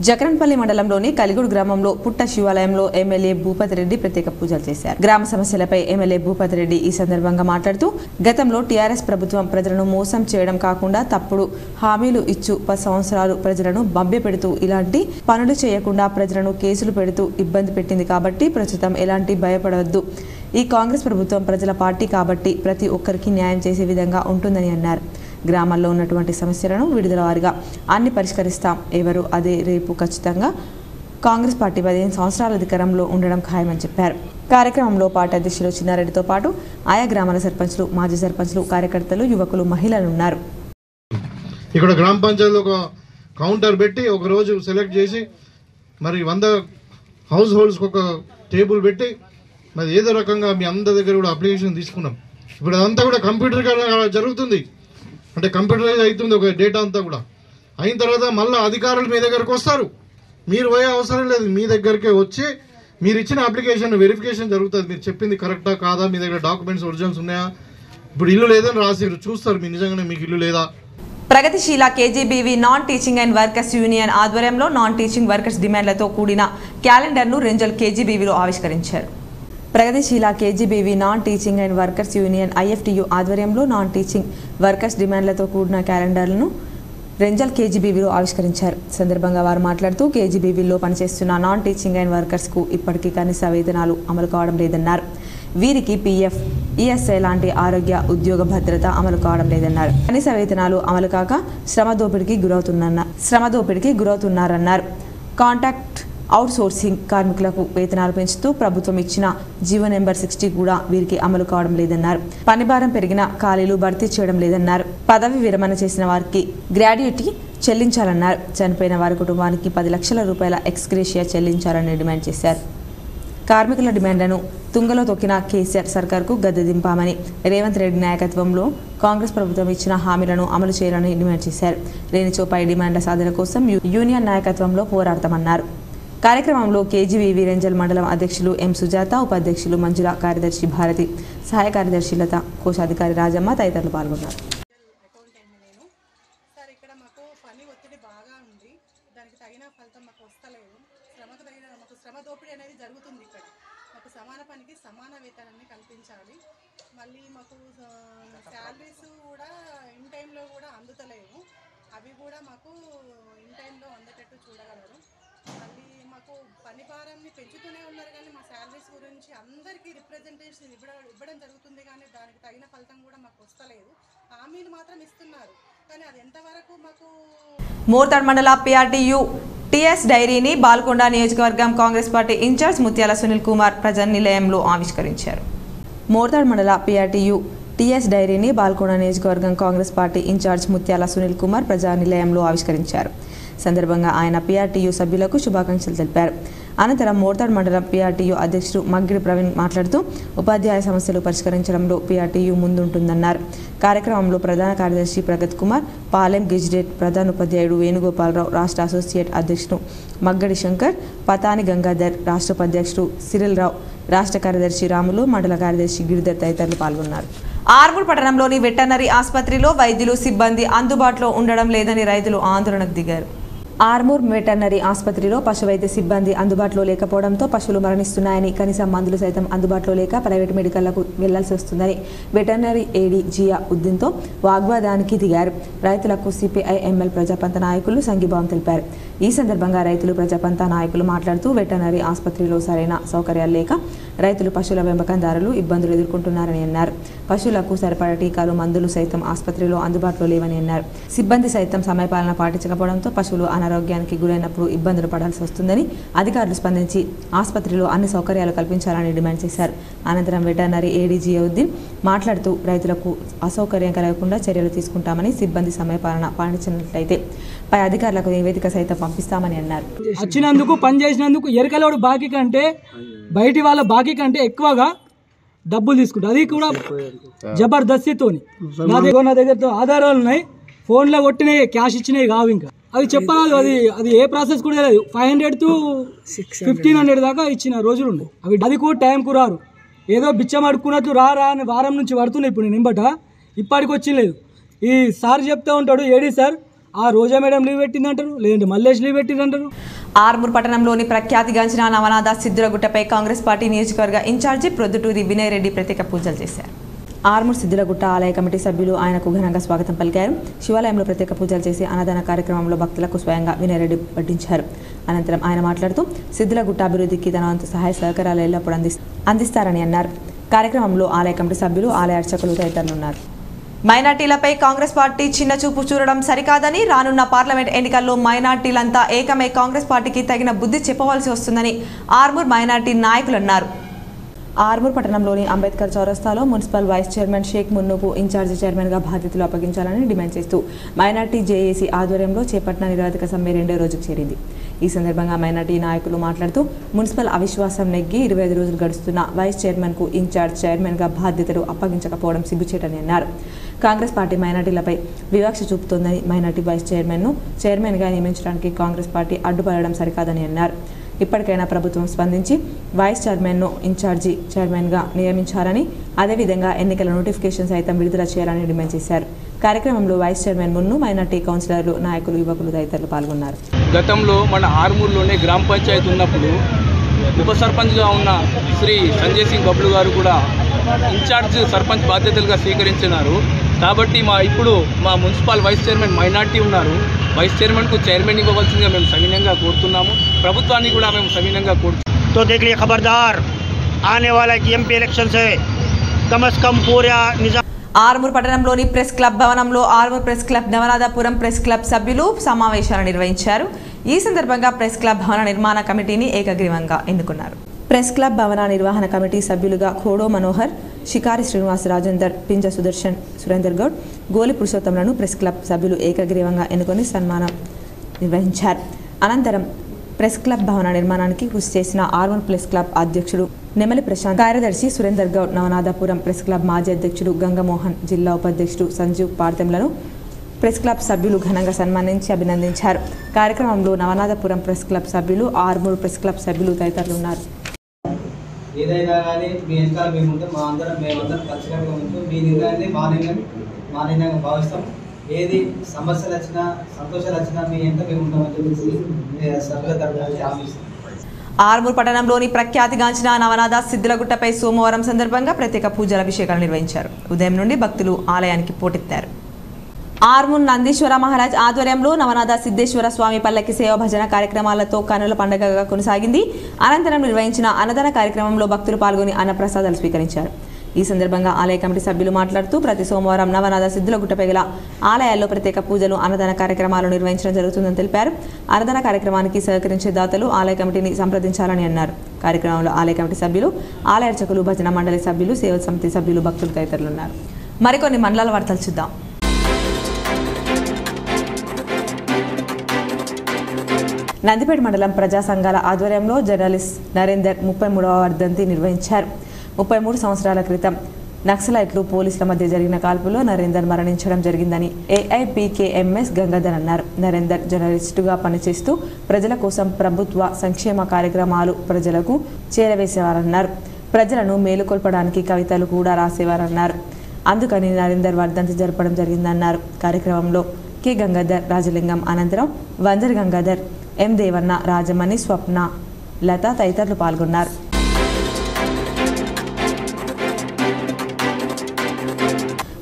జక్రన్పల్లి మండలంలోని కలిగోడ్ గ్రామంలో పుట్ట శివాలయంలో ఎమ్మెల్యే భూపతి రెడ్డి ప్రత్యేక పూజలు చేశారు. గ్రామ సమస్యలపై ఎమ్మెల్యే భూపతి రెడ్డి ఈ సందర్భంగా మాట్లాడుతూ గతంలో టీఆర్ఎస్ ప్రభుత్వం ప్రజలను మోసం చేయడం కాకుండా తప్పుడు హామీలు ఇచ్చు 10 సంవత్సరాలు ప్రజలను మభ్యపెడుతూ ఇలాంటి పనులు చేయకుండా ప్రజలను కేసులు పెడుతూ ఇబ్బంది పెట్టింది కాబట్టి ప్రస్తుతం ఎలాంటి భయపడవద్దు. ఈ కాంగ్రెస్ ప్రభుత్వం ప్రజల పార్టీ కాబట్టి ప్రతి ఒక్కరికి న్యాయం చేసే విధంగా ఉంటుందని అన్నారు. గ్రామాల్లో ఉన్నటువంటి సమస్యలను విడుదల వారిగా అన్ని పరిష్కరిస్తాం. ఎవరు అదే రేపు ఖచ్చితంగా కాంగ్రెస్ పార్టీ 15 సంవత్సరాల అధికారంలో ఉండడం ఖాయమని చెప్పారు. కార్యక్రమంలో పార్టీ అధ్యక్షులు చిన్నారెడ్డితో పాటు ఆయా గ్రామాల సర్పంచ్లు, మాజీ సర్పంచ్లు, కార్యకర్తలు, యువకులు, మహిళలు ఉన్నారు. ఇక్కడ గ్రామ పంచాయతీలో ఒక కౌంటర్ పెట్టి ఒక రోజు సెలెక్ట్ చేసి మరి 100 హౌస్ హోల్డ్స్కి ఒక టేబుల్ పెట్టి మరి ఏదో రకంగా మీ అందరి దగ్గర కూడా అప్లికేషన్ తీసుకున్నాం. ఇప్పుడు అదంతా కూడా కంప్యూటర్ జరుగుతుంది, అంటే కంప్యూటరైజ్ అవుతుంది ఒక డేటా అంతా కూడా. అయిన తర్వాత మళ్ళీ అధికారులు మీ దగ్గరకు వస్తారు. మీరు పోయే అవసరం లేదు, మీ దగ్గరికే వచ్చి మీరు ఇచ్చిన అప్లికేషన్ వెరిఫికేషన్ జరుగుతుంది. మీరు చెప్పింది కరెక్టా కాదా, మీ దగ్గర డాక్యుమెంట్స్ ఒరిజినల్స్ ఉన్నాయా, ఇప్పుడు ఇల్లు లేదని రాసిరు చూస్తారు, మీ నిజంగానే మీకు ఇల్లు లేదా. ప్రగతిశీల KGBV non teaching and workers union ఆధ్వర్యంలో నాన్ టీచింగ్ వర్కర్స్ డిమాండ్లతో కూడిన క్యాలెండర్ను రెంజల్ కేజీబీవీలో ఆవిష్కరించారు. ప్రగతిశీల KGBV non teaching and workers union IFTU ఆధ్వర్యంలో నాన్ టీచింగ్ వర్కర్స్ డిమాండ్లతో కూడిన క్యాలెండర్లను రెంజల్ కేజీబీవీలో ఆవిష్కరించారు. సందర్భంగా వారు మాట్లాడుతూ కేజీబీవీలో పనిచేస్తున్న నాన్ టీచింగ్ అండ్ వర్కర్స్కు ఇప్పటికీ కనీస వేతనాలు అమలు కావడం లేదన్నారు. వీరికి పీఎఫ్, ఈఎస్ఐ లాంటి ఆరోగ్య, ఉద్యోగ భద్రత అమలు కావడం లేదన్నారు. కనీస వేతనాలు అమలు కాక శ్రమ దోపిడీకి గురవుతున్నారన్నారు. కాంట్రాక్ట్ అవుట్ సోర్సింగ్ కార్మికులకు వేతనాలు పెంచుతూ ప్రభుత్వం ఇచ్చిన జీవో నెంబర్ 60 కూడా వీరికి అమలు కావడం లేదన్నారు. పనిభారం పెరిగిన ఖాళీలు భర్తీ చేయడం లేదన్నారు. పదవి విరమణ చేసిన వారికి గ్రాడ్యుటీ చెల్లించాలన్నారు. చనిపోయిన వారి కుటుంబానికి 10 లక్షల రూపాయల ఎక్స్గ్రేషియా చెల్లించాలని డిమాండ్ చేశారు. కార్మికుల డిమాండ్లను తుంగలో తొక్కిన కేసీఆర్ సర్కార్కు గద్దె దింపామని, రేవంత్ రెడ్డి నాయకత్వంలో కాంగ్రెస్ ప్రభుత్వం ఇచ్చిన హామీలను అమలు చేయాలని డిమాండ్ చేశారు. లేనిచోపై డిమాండ్ల సాధన కోసం యూనియన్ నాయకత్వంలో పోరాడతామన్నారు. కార్యక్రమంలో కేజీబీవీ రెంజల్ మండలం అధ్యక్షులు ఎం సుజాత, ఉపాధ్యక్షులు మంజుల, కార్యదర్శి భారతి, సహాయ కార్యదర్శి లత, కోశాధికారి రాజమ్మ తదితరులు పాల్గొన్నారు. ఇక్కడ మాకు పని ఒత్తిడి బాగా ఉంది, దానికి తగిన ఫలితం మాకు వస్తలేదు. మాకు శ్రమ దోపిడీ అనేది జరుగుతుంది. ఇక్కడ మాకు సమాన పనికి సమాన వేతనాన్ని కల్పించాలి. మళ్ళీ మాకు శాలరీస్ కూడా ఇన్ టైంలో కూడా అందుతలేవు, అవి కూడా మాకు ఇన్ టైంలో అందేటట్టు చూడగలరు. మళ్ళీ మాకు పని భారాన్ని పెంచుతూనే ఉన్నారు కానీ మా శాలరీస్ గురించి అందరికీ రిప్రజెంటేషన్ ఇవ్వడం జరుగుతుంది కానీ దానికి తగిన ఫలితం కూడా మాకు వస్తలేదు. హామీలు మాత్రం ఇస్తున్నారు కానీ అది ఎంతవరకు మాకు. మోర్తాడ్ మండల పిఆర్టీయూ టీఎస్ డైరీని బాల్కొండ నియోజకవర్గం కాంగ్రెస్ పార్టీ ఇన్ఛార్జ్ ముత్యాల సునీల్ కుమార్ ప్రజానిలయంలో ఆవిష్కరించారు. మోర్తాడ్ మండల పిఆర్టీయూ టీఎస్ డైరీని బాల్కొండ నియోజకవర్గం కాంగ్రెస్ పార్టీ ఇన్ఛార్జ్ ముత్యాల సునీల్ కుమార్ ప్రజానిలయంలో ఆవిష్కరించారు. సందర్భంగా ఆయన పిఆర్టీయూ సభ్యులకు శుభాకాంక్షలు తెలిపారు. అనంతరం మోర్తాడ్ మండలం పిఆర్టీయూ అధ్యక్షుడు మగ్గిడి ప్రవీణ్ మాట్లాడుతూ ఉపాధ్యాయ సమస్యలు పరిష్కరించడంలో పిఆర్టీయూ ముందుంటుందన్నారు. కార్యక్రమంలో ప్రధాన కార్యదర్శి ప్రగత్ కుమార్, పాలెం గెజిటెడ్ ప్రధాన ఉపాధ్యాయుడు వేణుగోపాలరావు, రాష్ట్ర అసోసియేట్ అధ్యక్షుడు మగ్గడి శంకర్, పతాని గంగాధర్, రాష్ట్ర ఉపాధ్యక్షుడు సిరిల్ రావు, రాష్ట్ర కార్యదర్శి రాములు, మండల కార్యదర్శి గిరిధర్ తదితరులు పాల్గొన్నారు. ఆర్మూర్ పట్టణంలోని వెటర్నరీ ఆసుపత్రిలో వైద్యులు, సిబ్బంది అందుబాటులో ఉండడం లేదని రైతులు ఆందోళనకు దిగారు. ఆర్మూర్ వెటర్నరీ ఆసుపత్రిలో పశు వైద్య సిబ్బంది అందుబాటులో లేకపోవడంతో పశువులు మరణిస్తున్నాయని, కనీసం మందులు సైతం అందుబాటులో లేక ప్రైవేటు మెడికల్లకు వెళ్లాల్సి వస్తుందని వెటర్నరీ ఏడీ జియా ఉద్దీన్తో వాగ్వాదానికి దిగారు. రైతులకు సిపిఐ ఎంఎల్ ప్రజాపంత నాయకులు సంఘీభావం తెలిపారు. ఈ సందర్భంగా రైతులు, ప్రజాపంత నాయకులు మాట్లాడుతూ వెటర్నరీ ఆసుపత్రిలో సరైన సౌకర్యాలు లేక రైతులు, పశువుల పెంపకందారులు ఇబ్బందులు ఎదుర్కొంటున్నారని అన్నారు. పశువులకు సరిపడా టీకాలు, మందులు సైతం ఆసుపత్రిలో అందుబాటులో లేవని అన్నారు. సిబ్బంది సైతం సమయపాలన పాటించకపోవడంతో పశువులు అనారోగ్యానికి గురైనప్పుడు ఇబ్బందులు పడాల్సి వస్తుందని అధికారులు స్పందించి ఆసుపత్రిలో అన్ని సౌకర్యాలు కల్పించాలని డిమాండ్ చేశారు. అనంతరం వెటర్నరీ ఏడీ జియావుద్దీన్ మాట్లాడుతూ రైతులకు అసౌకర్యం కలగకుండా చర్యలు తీసుకుంటామని, సిబ్బంది సమయపాలన పాటించినట్లయితే పై అధికారులకు నివేదిక సైతం పంపిస్తామని అన్నారు. వచ్చినందుకు పని చేసినందుకు ఎరకలోడు బాకీ కంటే బయటి వాళ్ళ బాకీ కంటే ఎక్కువగా డబ్బులు తీసుకుంటారు. అది కూడా జబర్దస్తితోని. నా దగ్గరతో ఆధారాలు ఉన్నాయి, ఫోన్లో కొట్టినాయి, క్యాష్ ఇచ్చినాయి కావు. ఇంకా అది చెప్పరాదు. అది ఏ ప్రాసెస్ కూడా లేదు. 500 to 1500 దాకా ఇచ్చిన రోజులు ఉన్నాయి. అది కూడా టైంకు రారు. ఏదో బిచ్చం అడుక్కున్నట్లు రా అని వారం నుంచి పడుతున్నాయి. ఇప్పుడు నేను ఇంబట ఇప్పటికి వచ్చి లేదు. ఈ సార్ చెప్తా ఉంటాడు, ఏడీ సార్ ఆ రోజా మేడం లీవ్ పెట్టిందంటారు, లేదంటే మల్లేష్ లీవ్ పెట్టిందంటారు. ఆర్మూర్ పట్టణంలోని ప్రఖ్యాతిగాంచిన నవనాథ సిద్దులగుట్టపై కాంగ్రెస్ పార్టీ నియోజకవర్గ ఇన్ఛార్జి ప్రొద్దుటూరి వినయ్ రెడ్డి ప్రత్యేక పూజలు చేశారు. ఆర్మూర్ సిద్దులగుట్ట ఆలయ కమిటీ సభ్యులు ఆయనకు ఘనంగా స్వాగతం పలికారు. శివాలయంలో ప్రత్యేక పూజలు చేసి అన్నదాన కార్యక్రమంలో భక్తులకు స్వయంగా వినయ్ రెడ్డి వడ్డించారు. అనంతరం ఆయన మాట్లాడుతూ సిద్దులగుట్ట అభివృద్ధికి తన వంతు సహాయ సహకారాలు ఎల్లప్పుడూ అందిస్తారని అన్నారు. కార్యక్రమంలో ఆలయ కమిటీ సభ్యులు, ఆలయ అర్చకులు తదితరులు ఉన్నారు. మైనార్టీలపై కాంగ్రెస్ పార్టీ చిన్న చూపు చూడడం సరికాదని, రానున్న పార్లమెంట్ ఎన్నికల్లో మైనార్టీలంతా ఏకమై కాంగ్రెస్ పార్టీకి తగిన బుద్ధి చెప్పవలసి వస్తుందని ఆర్మూర్ మైనార్టీ నాయకులు అన్నారు. ఆర్మూర్ పట్టణంలోని అంబేద్కర్ చౌరస్తాలో మున్సిపల్ వైస్ చైర్మన్ షేక్ మున్నూకు ఇన్ఛార్జి చైర్మన్గా బాధ్యతలు అప్పగించాలని డిమాండ్ చేస్తూ మైనార్టీ జేఏసీ ఆధ్వర్యంలో చేపట్టిన నిరోధక సమ్మె 2వ రోజుకు చేరింది. ఈ సందర్భంగా మైనార్టీ నాయకులు మాట్లాడుతూ మున్సిపల్ అవిశ్వాసం నెగ్గి 25 రోజులు గడుస్తున్న వైస్ చైర్మన్కు ఇన్ఛార్జ్ చైర్మన్గా బాధ్యతలు అప్పగించకపోవడం సిగ్గుచేటని అన్నారు. కాంగ్రెస్ పార్టీ మైనార్టీలపై వివక్ష చూపుతోందని, మైనార్టీ వైస్ చైర్మన్గా నియమించడానికి కాంగ్రెస్ పార్టీ అడ్డుపడడం సరికాదని అన్నారు. ఇప్పటికైనా ప్రభుత్వం స్పందించి వైస్ చైర్మన్ను ఇన్ఛార్జి చైర్మన్గా నియమించాలని, అదేవిధంగా ఎన్నికల నోటిఫికేషన్ సైతం విడుదల చేయాలని డిమాండ్ చేశారు. కార్యక్రమంలో వైస్ చైర్మన్ మున్ను, మైనార్టీ కౌన్సిలర్లు, నాయకులు, యువకులు తదితరులు పాల్గొన్నారు. గతంలో మన ఆర్మూర్లోనే గ్రామ పంచాయతీ ఉన్నప్పుడు ఉప సర్పంచ్గా ఉన్న శ్రీ సంజయ్ సింగ్ బబ్లు గారు కూడా ఇన్ఛార్జ్ సర్పంచ్ బాధ్యతలుగా స్వీకరించినారు. కాబట్టి ఇప్పుడు మా మున్సిపల్ వైస్ చైర్మన్ మైనార్టీ ఉన్నారు. వైస్ చైర్మన్కు చైర్మన్ ఇవ్వవలసిందిగా మేము సవినయంగా కోరుతున్నాము. ప్రభుత్వాన్ని కూడా మేము సవినయంగా కోరుతున్నాము. तो देख लिए खबरदार आने वाला एमपी इलेक्शन से कम से कम पूरा निजाम. ఆర్మూర్ పట్టణంలోని ప్రెస్ క్లబ్ భవనంలో Armoor press club, Navanathapuram press club సభ్యులు సమావేశాలు నిర్వహించారు. ఈ సందర్భంగా ప్రెస్ క్లబ్ భవన నిర్మాణ కమిటీని ఏకగ్రీవంగా ఎన్నుకున్నారు. ప్రెస్ క్లబ్ భవన నిర్వహణ కమిటీ సభ్యులుగా ఖోడో మనోహర్, షికారి శ్రీనివాస్, రాజేందర్, పింజ సుదర్శన్, సురేందర్ గౌడ్, గోలి పురుషోత్తములను ప్రెస్ క్లబ్ సభ్యులు ఏకగ్రీవంగా ఎన్నుకొని సన్మానం నిర్వహించారు. అనంతరం ప్రెస్ క్లబ్ భవన నిర్మాణానికి కృషి చేసిన ఆర్మూర్ ప్రెస్ క్లబ్ అధ్యక్షుడు నెమలి ప్రశాంత్, కార్యదర్శి సురేందర్ గౌడ్, నవనాథపురం ప్రెస్ క్లబ్ మాజీ అధ్యక్షుడు గంగమోహన్, జిల్లా ఉపాధ్యక్షుడు సంజీవ్ పార్థెంలను ప్రెస్ క్లబ్ సభ్యులు ఘనంగా సన్మానించి అభినందించారు. కార్యక్రమంలో నవనాథపురం ప్రెస్ క్లబ్ సభ్యులు, ఆర్మూర్ ప్రెస్ క్లబ్ సభ్యులు తదితరులు ఉన్నారు. ఏదైనా కానీ మీ వెనకాల మేము ఉంటే మేమందరం ఖచ్చితంగా ఉంటూ మీ నిర్ణయాన్ని మా నిర్ణయంగా భావిస్తాం. ఏది సమస్యలు వచ్చినా సంతోషాలు వచ్చినా మీ ఎంత మేము ఉంటామని చెప్పేసి సభ్యుల తరఫున హామీస్తాం. ఆర్మూర్ పట్టణంలోని ప్రఖ్యాతిగాంచిన నవనాథ సిద్దులగుట్టపై సోమవారం సందర్భంగా ప్రత్యేక పూజల అభిషేకాలు నిర్వహించారు. ఉదయం నుండి భక్తులు ఆలయానికి పోటెత్తారు. ఆర్మూర్ నందీశ్వర మహారాజ్ ఆధ్వర్యంలో నవనాథ సిద్ధేశ్వర స్వామి పల్లకి సేవ భజన కార్యక్రమాలతో కనుల పండుగగా కొనసాగింది. అనంతరం నిర్వహించిన అన్నదాన కార్యక్రమంలో భక్తులు పాల్గొని అన్నప్రసాదాలు స్వీకరించారు. ఈ సందర్భంగా ఆలయ కమిటీ సభ్యులు మాట్లాడుతూ ప్రతి సోమవారం నవనాథ సిద్దులగుట్టపై గల ఆలయాల్లో ప్రత్యేక పూజలు, అన్నదాన కార్యక్రమాలు నిర్వహించడం జరుగుతుందని తెలిపారు. అన్నదాన కార్యక్రమానికి సహకరించే దాతలు ఆలయ కమిటీని సంప్రదించాలని అన్నారు. కార్యక్రమంలో ఆలయ కమిటీ సభ్యులు, ఆలయ అర్చకులు, భజన మండలి సభ్యులు, సేవ సమితి సభ్యులు, భక్తులు తదితరులు ఉన్నారు. మరికొన్ని మండలాల వార్తలు చూద్దాం. నందిపేట మండలం ప్రజా సంఘాల ఆధ్వర్యంలో జర్నలిస్ట్ నరేందర్ 33వ వర్ధంతి నిర్వహించారు. 33 సంవత్సరాల క్రితం నక్సలైట్లు పోలీసుల మధ్య జరిగిన కాల్పులో నరేందర్ మరణించడం జరిగిందని ఏఐపీకేఎంఎస్ గంగాధర్ అన్నారు. నరేందర్ జర్నలిస్టుగా పనిచేస్తూ ప్రజల కోసం ప్రభుత్వ సంక్షేమ కార్యక్రమాలు ప్రజలకు చేరవేసేవారన్నారు. ప్రజలను మేలుకొల్పడానికి కవితలు కూడా రాసేవారన్నారు. అందుకని నరేందర్ వర్ధంతి జరపడం జరిగిందన్నారు. కార్యక్రమంలో కె గంగాధర్, రాజలింగం, అనంతరం వంజర్ గంగాధర్, ఎం దేవన్న, రాజమణి, స్వప్న, లత తదితరులు పాల్గొన్నారు.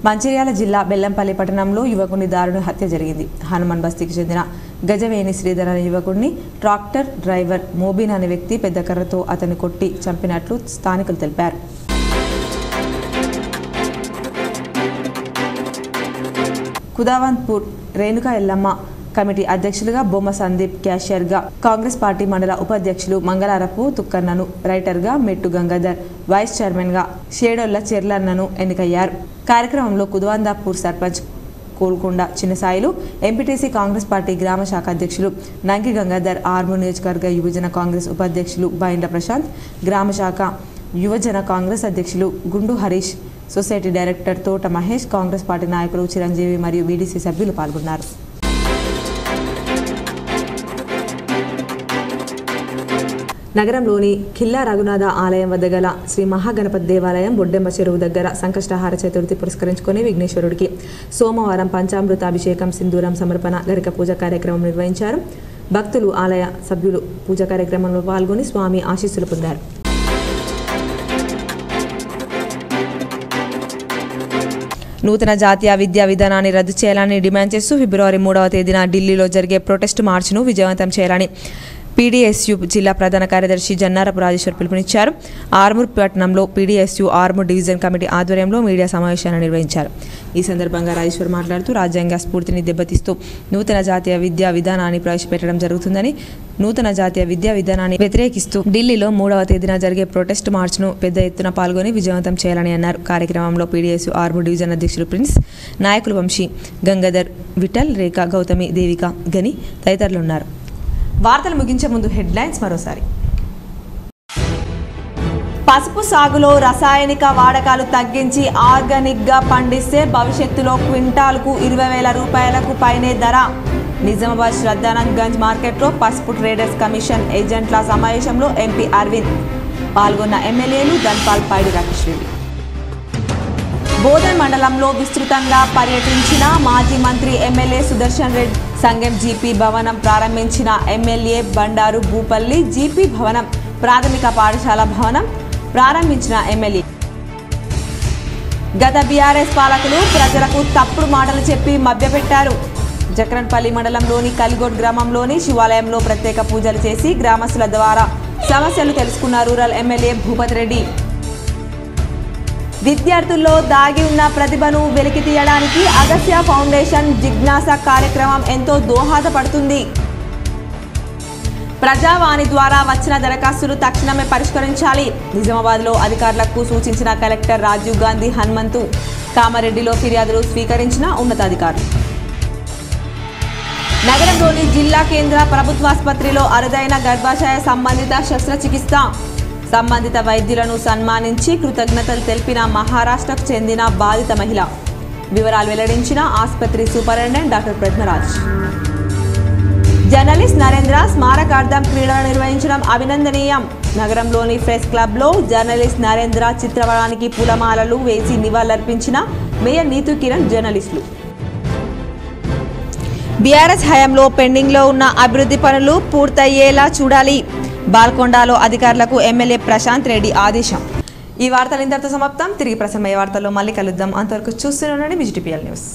మంచిర్యాల జిల్లా బెల్లంపల్లి పట్టణంలో యువకుని దారుణ హత్య జరిగింది. హనుమాన్ బస్తీకి చెందిన గజవేణి శ్రీధర్ అనే యువకుడిని ట్రాక్టర్ డ్రైవర్ మోబిన్ అనే వ్యక్తి పెద్ద కర్రతో అతన్ని కొట్టి చంపినట్లు స్థానికులు తెలిపారు. కుదావంత్పూర్ రేణుకా ఎల్లమ్మ కమిటీ అధ్యక్షులుగా బొమ్మ సందీప్, క్యాషియర్గా కాంగ్రెస్ పార్టీ మండల ఉపాధ్యక్షులు మంగళారపు తుక్కన్నను, రైటర్గా మెట్టు గంగాధర్, వైస్ చైర్మన్గా షేడోళ్ల చెర్లన్నను ఎన్నికయ్యారు. కార్యక్రమంలో కుదవందాపూర్ సర్పంచ్ కోల్కొండ చిన్నసాయిలు, ఎంపీటీసీ కాంగ్రెస్ పార్టీ గ్రామ శాఖ అధ్యక్షులు నంకి గంగాధర్, ఆర్మూర్ నియోజకవర్గ యువజన కాంగ్రెస్ ఉపాధ్యక్షులు బైండ్ల ప్రశాంత్, గ్రామ శాఖ యువజన కాంగ్రెస్ అధ్యక్షులు గుండు హరీష్, సొసైటీ డైరెక్టర్ తోట మహేష్, కాంగ్రెస్ పార్టీ నాయకులు చిరంజీవి మరియు వీడీసీ సభ్యులు పాల్గొన్నారు. నగరంలోని ఖిల్లా రఘునాథ ఆలయం వద్ద గల శ్రీ మహాగణపతి దేవాలయం బొడ్డెమ్మ చెరువు దగ్గర సంకష్టహార చతుర్థి పురస్కరించుకుని విఘ్నేశ్వరుడికి సోమవారం పంచామృతాభిషేకం, సింధూరం సమర్పణ, గరిక పూజ కార్యక్రమం నిర్వహించారు. భక్తులు, ఆలయ సభ్యులు పూజా కార్యక్రమంలో పాల్గొని స్వామి ఆశీస్సులు పొందారు. నూతన జాతీయ విద్యా విధానాన్ని రద్దు చేయాలని డిమాండ్ చేస్తూ ఫిబ్రవరి 3వ తేదీన ఢిల్లీలో జరిగే ప్రొటెస్ట్ మార్చ్ను విజయవంతం చేయాలని పీడీఎస్యు జిల్లా ప్రధాన కార్యదర్శి జన్నారపు రాజేశ్వర్ పిలుపునిచ్చారు. ఆర్మూర్ పట్టణంలో పీడీఎస్యు ఆర్మూర్ డివిజన్ కమిటీ ఆధ్వర్యంలో మీడియా సమావేశాన్ని నిర్వహించారు. ఈ సందర్భంగా రాజేశ్వర్ మాట్లాడుతూ రాజ్యాంగ స్ఫూర్తిని దెబ్బతీస్తూ నూతన జాతీయ విద్యా విధానాన్ని ప్రవేశపెట్టడం జరుగుతుందని, నూతన జాతీయ విద్యా విధానాన్ని వ్యతిరేకిస్తూ ఢిల్లీలో 3వ తేదీన జరిగే ప్రొటెస్ట్ మార్చ్ను పెద్ద ఎత్తున పాల్గొని విజయవంతం చేయాలని అన్నారు. కార్యక్రమంలో పీడీఎస్యు ఆర్మూర్ డివిజన్ అధ్యక్షులు ప్రిన్స్, నాయకులు వంశీ, గంగాధర్, విఠల్, రేఖ, గౌతమి, దేవిక, గని తదితరులు ఉన్నారు. వార్తలు ముగించే ముందు హెడ్లైన్స్ మరోసారి. పసుపు సాగులో రసాయనిక వాడకాలు తగ్గించి ఆర్గానిక్గా పండిస్తే భవిష్యత్తులో క్వింటాల్కు 20,000 రూపాయలకు పైనే ధర. నిజామాబాద్ శ్రద్ధానంద్ గంజ్ మార్కెట్లో పసుపు ట్రేడర్స్ కమిషన్ ఏజెంట్ల సమావేశంలో ఎంపీ అరవింద్ పాల్గొన్న ఎమ్మెల్యేలు ధన్పాల్, పైడి రాకేష్ రెడ్డి. బోధన్ మండలంలో విస్తృతంగా పర్యటించిన మాజీ మంత్రి ఎమ్మెల్యే సుదర్శన్ రెడ్డి. సంగం జీపీ భవనం ప్రారంభించిన ఎమ్మెల్యే బండారు భూపల్లి. జీపీ భవనం ప్రాథమిక పాఠశాల భవనం ప్రారంభించిన ఎమ్మెల్యే. గత బీఆర్ఎస్ పాలకులు ప్రజలకు తప్పుడు మాటలు చెప్పి మభ్యపెట్టారు. జక్రన్పల్లి మండలంలోని కలిగోడ్ గ్రామంలోని శివాలయంలో ప్రత్యేక పూజలు చేసి గ్రామస్తుల ద్వారా సమస్యలు తెలుసుకున్న రూరల్ ఎమ్మెల్యే భూపతి రెడ్డి. విద్యార్థుల్లో దాగి ఉన్న ప్రతిభను వెలికి తీయడానికి అగస్త్య ఫౌండేషన్ జిజ్ఞాస కార్యక్రమం ఎంతో దోహదపడుతుంది. ప్రజావాణి ద్వారా వచ్చిన దరఖాస్తులు తక్షణమే పరిష్కరించాలి. నిజామాబాద్లో అధికారులకు సూచించిన కలెక్టర్ రాజీవ్ గాంధీ హనుమంతు. కామారెడ్డిలో ఫిర్యాదులు స్వీకరించిన ఉన్నతాధికారులు. నగరంలోని జిల్లా కేంద్ర ప్రభుత్వాసుపత్రిలో అరుదైన గర్భాశయ సంబంధిత శస్త్రచికిత్స. సంబంధిత వైద్యులను సన్మానించి కృతజ్ఞతలు తెలిపిన మహారాష్ట్రకు చెందిన బాధిత మహిళ. వివరాలు వెల్లడించిన ఆసుపత్రి superintendent doctor Padmaraj. Journalist Narendra స్మారకార్థం క్రీడలు నిర్వహించడం అభినందనీయం. నగరంలోని ప్రెస్ క్లబ్లో జర్నలిస్ట్ నరేంద్ర చిత్రపటానికి పూలమాలలు వేసి నివాళులర్పించిన మేయర్ నీతు కిరణ్, జర్నలిస్టులు. బీఆర్ఎస్ హయాంలో పెండింగ్లో ఉన్న అభివృద్ధి పనులు పూర్తయ్యేలా చూడాలి. బాల్కొండలో అధికారులకు ఎమ్మెల్యే ప్రశాంత్ రెడ్డి ఆదేశం. ఈ వార్తలు ఇంతటితో సమాప్తం. తిరిగి ప్రసారమయ్యే వార్తల్లో మళ్ళీ కలుద్దాం. అంతవరకు చూస్తూనే ఉండండి విజిటిపిఎల్ న్యూస్.